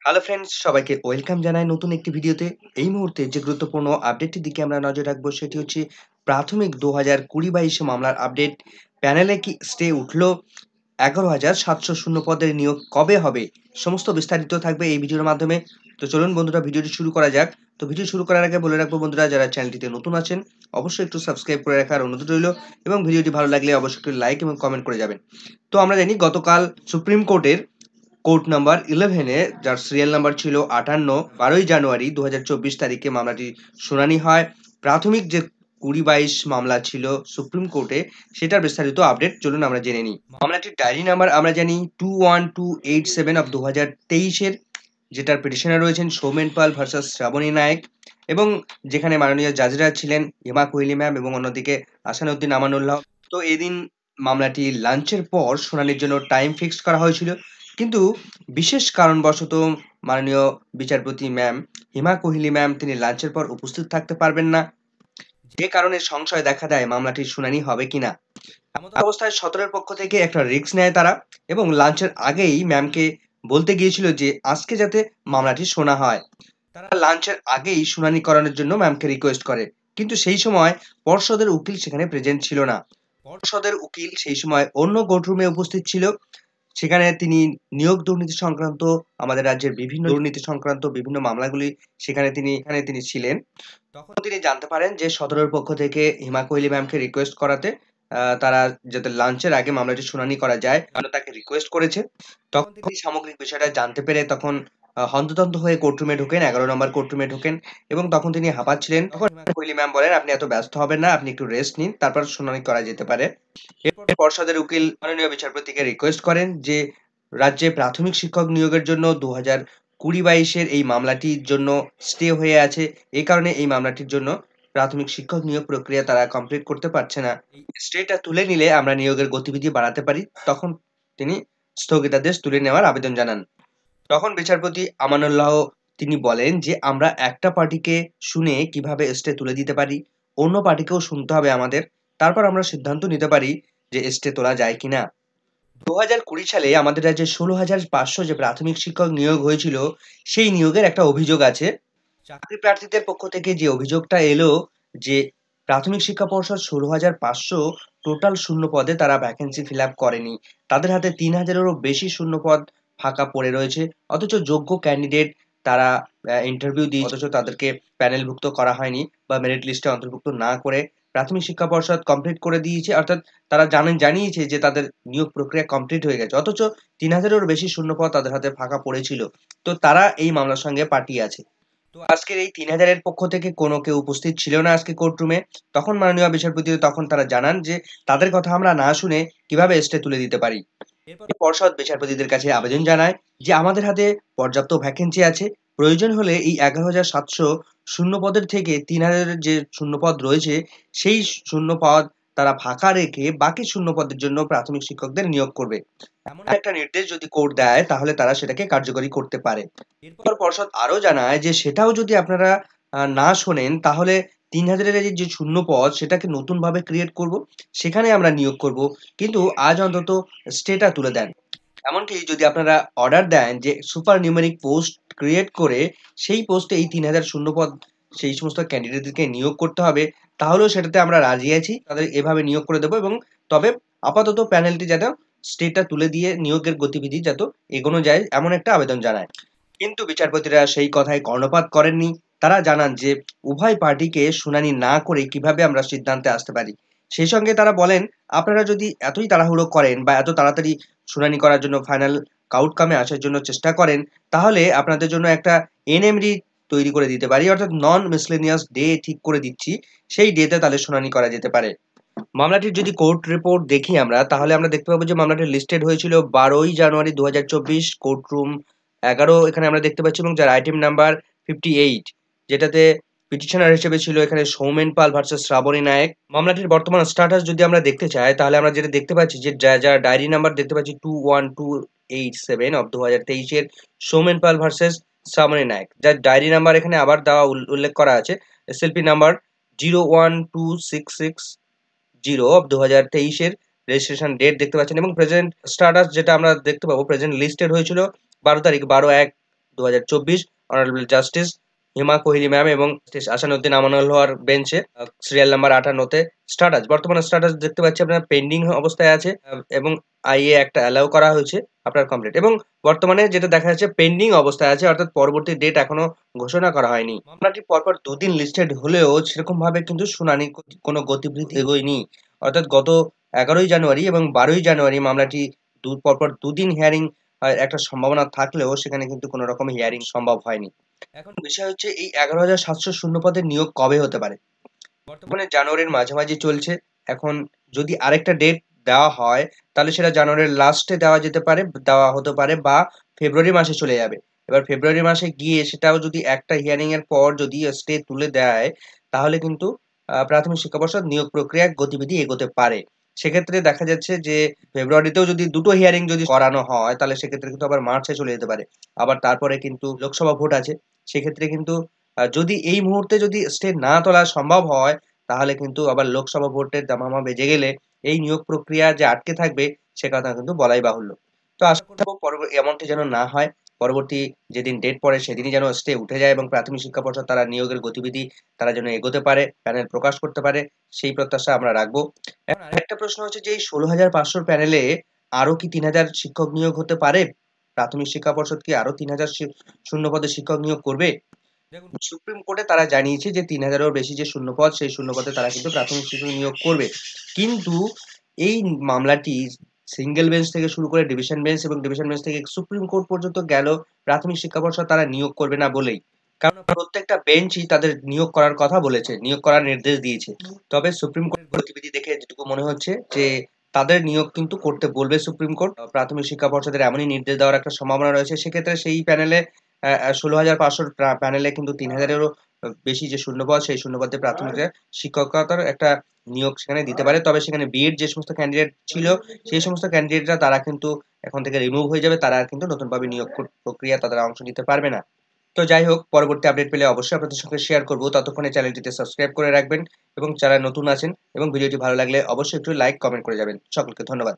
Hello friends, সবাইকে welcome জানাই নতুন একটি ভিডিওতে। এই মুহূর্তে যে গুরুত্বপূর্ণ আপডেটটির দিকে আমরা নজর রাখবো সেটি হচ্ছে প্রাথমিক 2020-22 মামলার আপডেট। প্যানেলে কি স্টে উঠল? 11,700 শূন্য পদের নিয়োগ কবে হবে? সমস্ত বিস্তারিত থাকবে এই ভিডিওর মাধ্যমে। তো চলুন বন্ধুরা, ভিডিওটি শুরু করা যাক। তো ভিডিও শুরু করার আগে বলে রাখবো বন্ধুরা, যারা চ্যানেলটিতে নতুন আছেন অবশ্যই একটু সাবস্ক্রাইব করে রাখার অনুরোধ রইল এবং ভিডিওটি ভালো লাগলে অবশ্যই একটু লাইক এবং কমেন্ট করে যাবেন। তো আমরা জানি গতকাল সুপ্রিম কোর্টের কোর্ট নাম্বার 11 যার সিরিয়াল নাম্বার ছিল 58, 12 জানুয়ারি 2024 তারিখে মামলাটি শুনানি হয়। প্রাথমিক যে 20-22 মামলা ছিল সুপ্রিম কোর্টে, সেটার বিস্তারিত আপডেট চলুন আমরা জেনে নিই। মামলাটির ডায়েরি নাম্বার আমরা জানি 21287 অফ 2023-এর, যেটার পিটিশনার রয়েছেন সৌমেন পাল ভার্সাস শ্রাবণী নায়েক, এবং যেখানে মাননীয় জাজরা ছিলেন হেমা কোহলি ম্যাম এবং অন্যদিকে আসানুদ্দিন আমানুল্লাহ। তো এদিন মামলাটি লাঞ্চের পর শুনানির জন্য টাইম ফিক্সড করা হয়েছিল, কিন্তু বিশেষ কারণবশত মাননীয় বিচারপতি ম্যাম হেমা কোহলি ম্যাম তিনি লাঞ্চের পর উপস্থিত থাকতে পারবেন না, যে কারণে সংশয় দেখা দেয় মামলাটির শুনানি হবে কিনা। এমন অবস্থায় সদরের পক্ষ থেকে একটা রিস্ক নেয় তারা, এবং লাঞ্চের আগেই ম্যামকে বলতে গিয়েছিল যে আজকে যাতে মামলাটি শোনা হয়। তারা লাঞ্চের আগেই শুনানি করানোর জন্য ম্যামকে রিকোয়েস্ট করে, কিন্তু সেই সময় পর্ষদের উকিল সেখানে প্রেজেন্ট ছিল না। পর্ষদের উকিল সেই সময় অন্য কোর্টরুমে উপস্থিত ছিল। সেখানে তিনি নিয়োগ দুর্নীতি সংক্রান্ত, আমাদের রাজ্যের বিভিন্ন দুর্নীতি সংক্রান্ত বিভিন্ন মামলাগুলি সেখানে তিনি ছিলেন। তখন তিনি জানতে পারেন যে সদরের পক্ষ থেকে হিমা কোহলি ম্যামকে রিকোয়েস্ট করাতে তারা যাতে লাঞ্চের আগে মামলাটি শুনানি করা যায় কারণ তাকে রিকোয়েস্ট করেছে। তখন তিনি সামগ্রিক বিষয়টা জানতে পেরে তখন হন্তদন্ত হয়ে কোর্টরুমে ঢোকেন, 11 নম্বর কোর্টরুমে ঢোকেন, এবং তখন তিনি হাঁপাচ্ছিলেন। তখন হিমা কোহলি ম্যাম বলেন, আপনি এত ব্যস্ত হবেন না, আপনি একটু রেস্ট নিন, তারপর শুনানি করা যেতে পারে। এরপর পর্ষদের উকিল মাননীয় বিচারপতিকে রিকোয়েস্ট করেন যে রাজ্যে প্রাথমিক শিক্ষক নিয়োগের জন্য 2020-22 এই মামলাটির জন্য স্টে হয়ে আছে, এই কারণে এই মামলাটির জন্য প্রাথমিক শিক্ষক নিয়োগ প্রক্রিয়া তারা কমপ্লিট করতে পারছে না। এই স্টেটা তুলে নিলে আমরা নিয়োগের গতিবিধি বাড়াতে পারি। তখন তিনি স্থগিতাদেশ তুলে নেওয়ার আবেদন জানান। তখন বিচারপতি আমানুল্লাহ তিনি বলেন যে আমরা একটা পার্টিকে শুনে কিভাবে স্টে তুলে দিতে পারি, অন্য পার্টিকেও শুনতে হবে আমাদের, তারপর আমরা সিদ্ধান্ত নিতে পারি যে স্টে তোলা যায় কিনা। 2020 সালে আমাদের রাজ্যে 16,500 যে প্রাথমিক শিক্ষক নিয়োগ হয়েছিল, সেই নিয়োগের একটা অভিযোগ আছে। চাকরি প্রার্থীদের পক্ষ থেকে যে অভিযোগটা এলো যে প্রাথমিক শিক্ষা পর্ষদ 16,500 টোটাল শূন্য পদে তারা ভ্যাকেন্সি ফিল আপ করেনি। তাদের হাতে 3,000-এরও বেশি শূন্য পদ ফাঁকা পড়ে রয়েছে, অথচ যোগ্য ক্যান্ডিডেট তারা ইন্টারভিউ দিয়ে, অথচ তাদেরকে প্যানেলভুক্ত করা হয়নি বা মেরিট লিস্টে অন্তর্ভুক্ত না করে প্রাথমিক শিক্ষা পর্ষদ কমপ্লিট করে দিয়েছে, অর্থাৎ তারা জানিয়েছে যে তাদের নিয়োগ প্রক্রিয়া কমপ্লিট হয়ে গেছে, অথচ 3,000-এরও বেশি শূন্যপদ তাদের হাতে ফাঁকা পড়েছিল। তো তারা এই মামলার সঙ্গে পার্টি আছে। তো আজকের এই 3,000-এর পক্ষ থেকে কোনো কেউ উপস্থিত ছিল না আজকে কোর্টরুমে। তখন মাননীয় বিচারপতি তখন তারা জানান যে তাদের কথা আমরা না শুনে কিভাবে স্টে তুলে দিতে পারি। এরপর পর্ষদ বিচারপতিদের কাছে আবেদন জানায় যে আমাদের হাতে পর্যাপ্ত ভ্যাকেন্সি আছে, প্রয়োজন হলে এই 11,700 শূন্য পদের থেকে 3,000-এর যে শূন্য পদ রয়েছে সেই শূন্য পদ তারা ফাঁকা রেখে বাকি শূন্য পদের জন্য প্রাথমিক শিক্ষকদের নিয়োগ করবে। এমন একটা নির্দেশ যদি কোর্ট দেয় তাহলে তারা সেটাকে কার্যকরী করতে পারে। এরপর পর্ষদ আরো জানায় যে সেটাও যদি আপনারা না শোনেন তাহলে 3,000-এর যে শূন্য পদ সেটাকে নতুন ভাবে ক্রিয়েট করব, সেখানে আমরা নিয়োগ করব, কিন্তু আজ অন্তত স্টেটা তুলে দেন। এমনকি যদি আপনারা অর্ডার দেন যে সুপার নিউমেরিক পোস্ট ক্রিয়েট করে সেই পোস্টে এই 3,000 শূন্যপদ সেই সমস্ত ক্যান্ডিডেটদেরকে নিয়োগ করতে হবে, তাহলেও সেটাতে আমরা রাজি আছি, তাদের এভাবে নিয়োগ করে দেবো, এবং তবে আপাতত প্যানেলটি যাতে স্টেটটা তুলে দিয়ে নিয়োগের গতিবিধি যাতে এগোনো যায় এমন একটা আবেদন জানায়। কিন্তু বিচারপতিরা সেই কথায় কর্ণপাত করেননি। তারা জানান যে উভয় পার্টিকে শুনানি না করে কিভাবে আমরা সিদ্ধান্তে আসতে পারি। সেই সঙ্গে তারা বলেন, আপনারা যদি এতই তাড়াহুড়ো করেন বা এত তাড়াতাড়ি শুনানি করার জন্য ফাইনাল আউটকামে আসার জন্য চেষ্টা করেন, তাহলে আপনাদের জন্য একটা এনএমডি তৈরি করে দিতে পারি, অর্থাৎ নন মিসলেনিয়াস ডে ঠিক করে দিচ্ছি, সেই ডেতে তাহলে শুনানি করা যেতে পারে। মামলাটির যদি কোর্ট রিপোর্ট দেখি আমরা, তাহলে আমরা দেখতে পাবো যে মামলাটি লিস্টেড হয়েছিল 12 জানুয়ারি 2024, কোর্টরুম 11 এখানে আমরা দেখতে পাচ্ছি, এবং যার আইটেম নাম্বার 58, যেটাতে পিটিশনার হিসেবে ছিল এখানে সৌমেন পাল ভার্সেস শ্রাবণী নায়েক। মামলাটির বর্তমান স্ট্যাটাস যদি আমরা দেখতে চাই, তাহলে আমরা যেটা দেখতে পাচ্ছি যে যার ডায়েরি নাম্বার দেখতে পাচ্ছি 21287 অফ 2023-এর সৌমেন পাল ভার্সেস শ্রাবণী নায়েক, যার ডায়েরি নাম্বার এখানে আবার দেওয়া উল্লেখ করা আছে, এসএলপি নাম্বার 01266 অফ 2023-এর রেজিস্ট্রেশন ডেট দেখতে পাচ্ছেন, এবং প্রেজেন্ট স্ট্যাটাস যেটা আমরা দেখতে পাবো, প্রেজেন্ট লিস্টেড হয়েছিল 12 তারিখ 12/1 2024 অনারেবল জাস্টিস হিমা কোহলি ম্যাম এবং জাস্টিস আসানুদ্দিন আমানুল্লাহর বেঞ্চে সিরিয়াল নাম্বার 58-তে স্ট্যাটাস, বর্তমানে স্ট্যাটাস দেখতে পাচ্ছি আপনার পেন্ডিং অবস্থায় আছে এবং আইএ একটা অ্যালাউ করা হয়েছে আপনার কমপ্লিট, এবং বর্তমানে যেটা দেখা যাচ্ছে পেন্ডিং অবস্থায় আছে, অর্থাৎ পরবর্তী ডেট এখনো ঘোষণা করা হয়নি। মামলাটি পরপর দুদিন লিস্টেড হলেও সেরকম ভাবে কিন্তু শুনানি কোনো গতিবিধি এগোয়নি, অর্থাৎ গত 11ই জানুয়ারি এবং 12ই জানুয়ারি মামলাটি পরপর দুদিন হিয়ারিং একটা সম্ভাবনা থাকলেও সেখানে কিন্তু কোনো রকম হিয়ারিং সম্ভব হয়নি। এখন বিষয় হচ্ছে এই 11,700 শূন্য পদের নিয়োগ কবে হতে পারে। বর্তমানে জানুয়ারির মাঝামাঝি চলছে, এখন যদি আরেকটা ডেট দেওয়া হয় তাহলে সেটা জানুয়ারির লাস্টে দেওয়া হতে পারে বা ফেব্রুয়ারি মাসে চলে যাবে। এবার ফেব্রুয়ারি মাসে গিয়ে সেটাও যদি একটা হিয়ারিং এর পর যদি স্টে তুলে দেয় তাহলে কিন্তু প্রাথমিক শিক্ষা পর্ষদ নিয়োগ প্রক্রিয়া গতিবিধি এগোতে পারে। সেক্ষেত্রে দেখা যাচ্ছে যে ফেব্রুয়ারিতেও যদি দুটো হিয়ারিং যদি করানো হয় তাহলে সেক্ষেত্রে কিন্তু আবার মার্চে চলে যেতে পারে। আবার তারপরে কিন্তু লোকসভা ভোট আছে, সেক্ষেত্রে কিন্তু যদি এই মুহূর্তে যদি স্টে না তোলা সম্ভব হয় তাহলে কিন্তু আবার লোকসভা ভোটের দামামা বেজে গেলে এই নিয়োগ প্রক্রিয়া যে আটকে থাকবে সে কথা কিন্তু বলাই বাহুল্য। তো আশা করব এমনটি যেন না হয়, পরবর্তী যেদিন ডেট পড়ে সেদিনই যেন স্টে উঠে যায় এবং প্রাথমিক শিক্ষা পর্ষদ তারা নিয়োগের গতিবিধি তারা যেন এগোতে পারে, প্যানেল প্রকাশ করতে পারে, সেই প্রত্যাশা আমরা রাখবো। এখন আরেকটা প্রশ্ন হচ্ছে যে এই 16,500 প্যানেলে আরো কি 3,000 শিক্ষক নিয়োগ হতে পারে? প্রাথমিক শিক্ষা পর্ষদ কি আরো 3,000 শূন্য পদে শিক্ষক নিয়োগ করবে? দেখুন, সুপ্রিম কোর্টে তারা জানিয়েছে যে 3,000-এরও বেশি যে শূন্যপদ সেই শূন্যপদে তারা কিন্তু প্রাথমিক শিক্ষক নিয়োগ করবে। কিন্তু এই মামলাটি সিঙ্গেল বেঞ্চ থেকে শুরু করে ডিভিশন বেঞ্চ এবং ডিভিশন বেঞ্চ থেকে সুপ্রিম কোর্ট পর্যন্ত গেল, প্রাথমিক শিক্ষা পর্ষদ তারা নিয়োগ করবে না বলেই। কারণ প্রত্যেকটা বেঞ্চই তাদের নিয়োগ করার কথা বলেছে, নিয়োগ করার নির্দেশ দিয়েছে। তবে সুপ্রিম কোর্টের গতিবিধি দেখে যেটুকু মনে হচ্ছে যে তাদের নিয়োগ কিন্তু করতে বলবে সুপ্রিম কোর্ট। প্রাথমিক শিক্ষা পর্ষদের এমনই নির্দেশ দেওয়ার একটা সম্ভাবনা রয়েছে। সেক্ষেত্রে সেই প্যানেলে 16,500 প্যানেলে কিন্তু 3,000-এরও বেশি যে শূন্যপদ সেই শূন্যপদে প্রাথমিক শিক্ষকতার একটা নিয়োগ সেখানে দিতে পারে। তবে সেখানে বিএড যে সমস্ত ক্যান্ডিডেট ছিল সেই সমস্ত ক্যান্ডিডেটরা তারা কিন্তু এখন থেকে রিমুভ হয়ে যাবে, তারা আর কিন্তু নতুনভাবে নিয়োগ প্রক্রিয়া তারা অংশ নিতে পারবে না। তো যাই হোক, পরবর্তী আপডেট পেলে অবশ্যই আপনাদের সঙ্গে শেয়ার করব। ততক্ষণে চ্যানেলটিতে সাবস্ক্রাইব করে রাখবেন এবং যারা নতুন আছেন এবং ভিডিওটি ভালো লাগলে অবশ্যই একটু লাইক কমেন্ট করে যাবেন। সকলকে ধন্যবাদ।